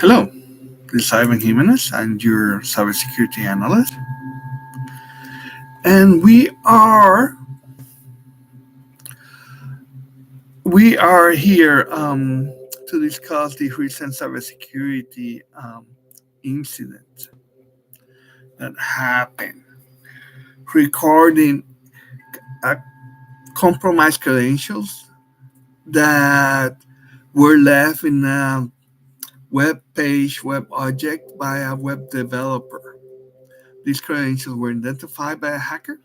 Hello, this is Ivan Jimenez. I'm your cybersecurity analyst, and we are here to discuss the recent cybersecurity incident that happened regarding uh, compromised credentials that were left in a web page, web object by a web developer. These credentials were identified by a hacker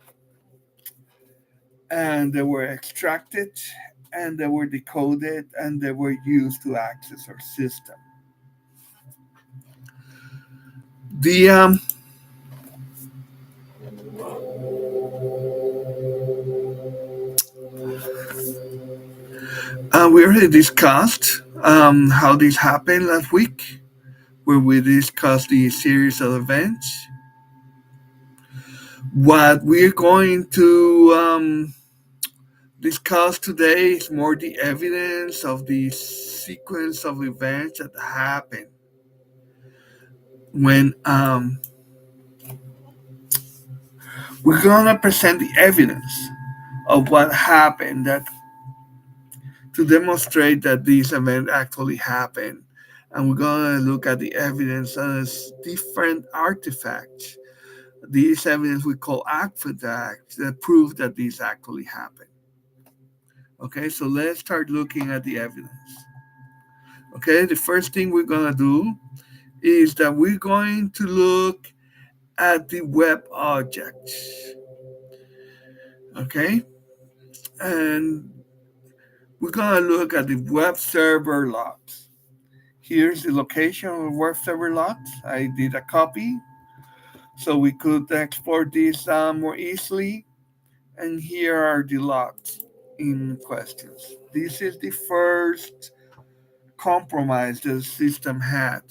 and they were extracted and they were decoded and they were used to access our system. The We already discussed how this happened last week, where we discussed the series of events. What we're going to discuss today is more the evidence of the sequence of events that happened when we're gonna present the evidence of what happened that to demonstrate that this event actually happened. And we're going to look at the evidence as different artifacts. These evidence we call artifacts that prove that this actually happened. Okay, so let's start looking at the evidence. Okay, the first thing we're going to do is that we're going to look at the web objects. Okay, and we're going to look at the web server logs. Here's the location of web server logs. I did a copy so we could export this more easily. And here are the logs in questions. This is the first compromise the system had.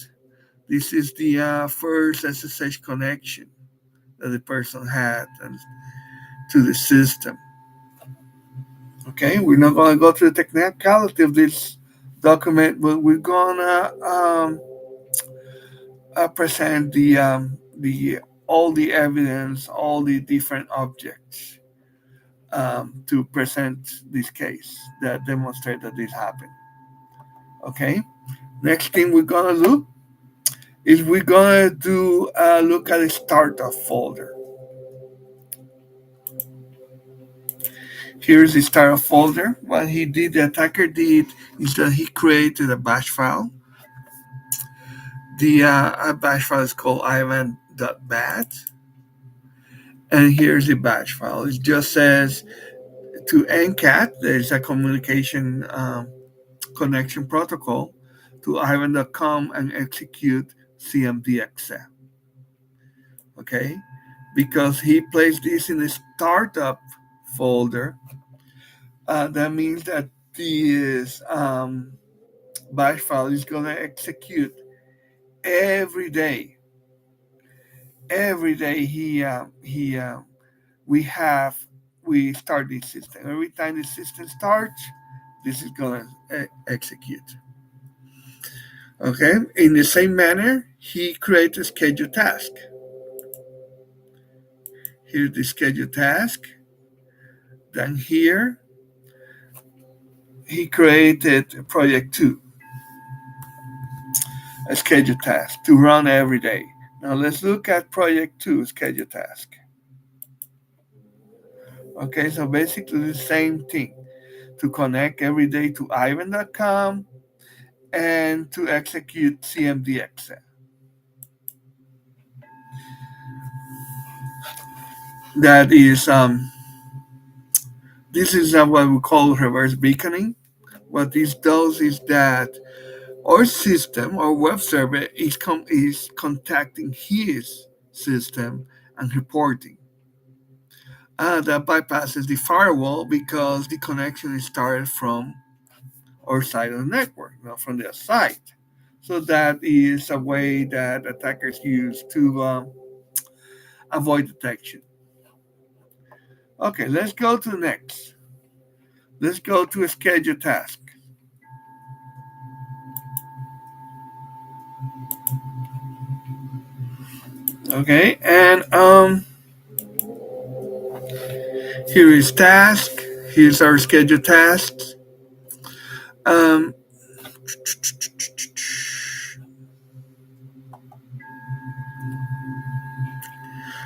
This is the first SSH connection that the person had to the system. Okay, we're not going to go through the technicality of this document, but we're going to present the all the evidence, all the different objects to present this case that demonstrate that this happened. Okay. Next thing we're gonna do is we're gonna do look at the startup folder. Here's the startup folder. What the attacker did is that he created a bash file. The bash file is called ivan.bat. And here's the bash file. It just says to NCAT, there's a communication connection protocol to ivan.com and execute cmdexe. Okay, because he placed this in the startup folder, that means that this bash file is going to execute every day. Every day we start this system. Every time the system starts, this is going to execute. Okay, in the same manner, he creates a scheduled task. Here's the scheduled task. Then here, he created project 2, a scheduled task to run every day. Now let's look at project 2, scheduled task. Okay, so basically the same thing, to connect every day to ivan.com and to execute cmdexe. That is, this is what we call reverse beaconing. What this does is that our system, our web server, is contacting his system and reporting. That bypasses the firewall because the connection is started from our side of the network, not from their side. So that is a way that attackers use to avoid detection. Okay, let's go to the next. Let's go to a scheduled task. Okay, and here is task. Here's our scheduled tasks. Um,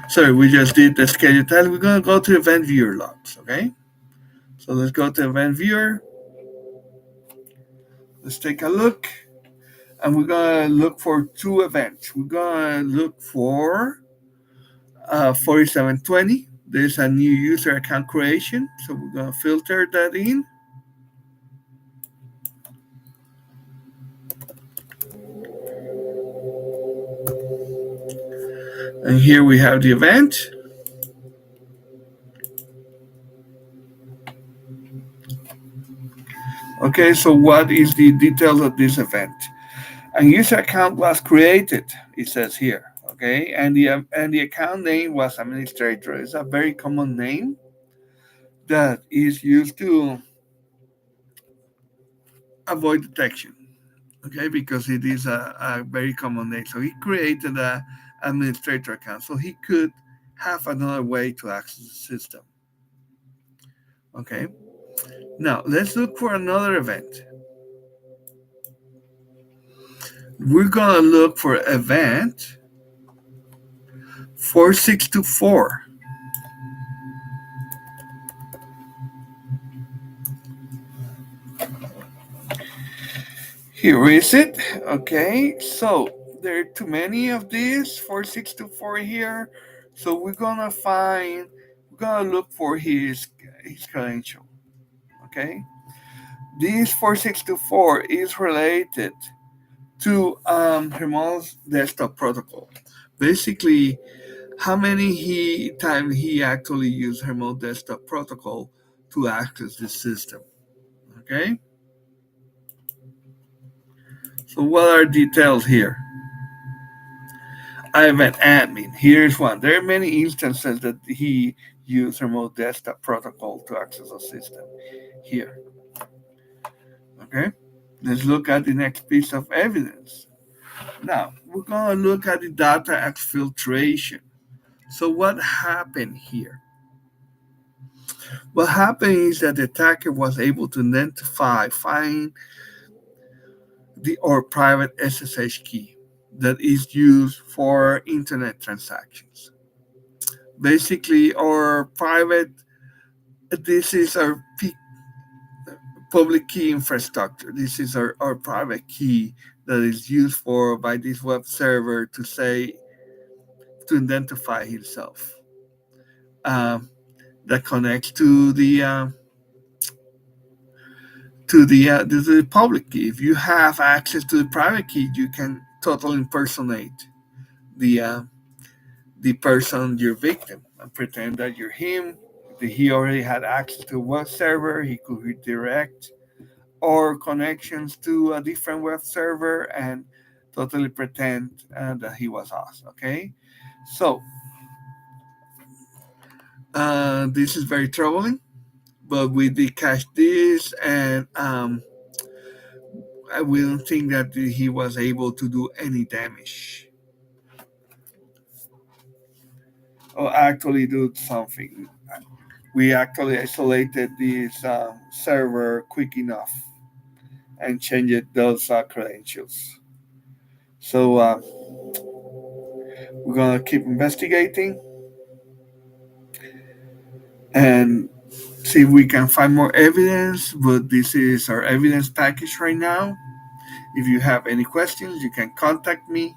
sorry, we just did the scheduled task. We're gonna go to event viewer logs. Okay, so let's go to event viewer. Let's take a look, and we're gonna look for two events. We're gonna look for 4720. There's a new user account creation, so we're gonna filter that in. And here we have the event. Okay, so what is the details of this event? A user account was created, it says here. Okay, and the account name was administrator. It's a very common name that is used to avoid detection. Okay, because it is a very common name. So he created a administrator account, so he could have another way to access the system. Okay, now let's look for another event. We're gonna look for event 4624. Here is it. Okay, so there are too many of these 4624 here. So we're gonna look for his credential. Okay, this 4624 is related to Hermon's desktop protocol. Basically, how many time he actually used Hermon desktop protocol to access this system. Okay, so what are details here? I have an admin. Here's one. There are many instances that he used remote desktop protocol to access a system. Here. Okay. Let's look at the next piece of evidence. Now, we're going to look at the data exfiltration. So, what happened here? What happened is that the attacker was able to find the or private SSH key that is used for internet transactions. Basically, our private this is our public key infrastructure. This is our private key that is used for by this web server to say to identify himself. Um, that connects to the public key. If you have access to the private key, you can totally impersonate the uh, the person, your victim, and pretend that you're him. That he already had access to a web server. He could redirect or connections to a different web server and totally pretend that he was us. Okay, so this is very troubling, but we did catch this, and we don't think that he was able to do any damage or actually do something. We actually isolated this server quick enough and changed those credentials. So we're gonna keep investigating and see if we can find more evidence. But this is our evidence package right now. If you have any questions, you can contact me.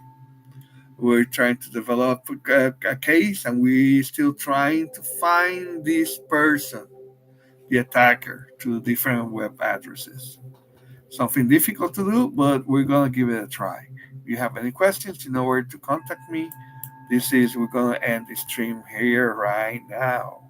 We're trying to develop a case, and we're still trying to find this person, the attacker, to different web addresses. Something difficult to do, but we're gonna give it a try. If you have any questions, you know where to contact me. We're gonna end the stream here right now.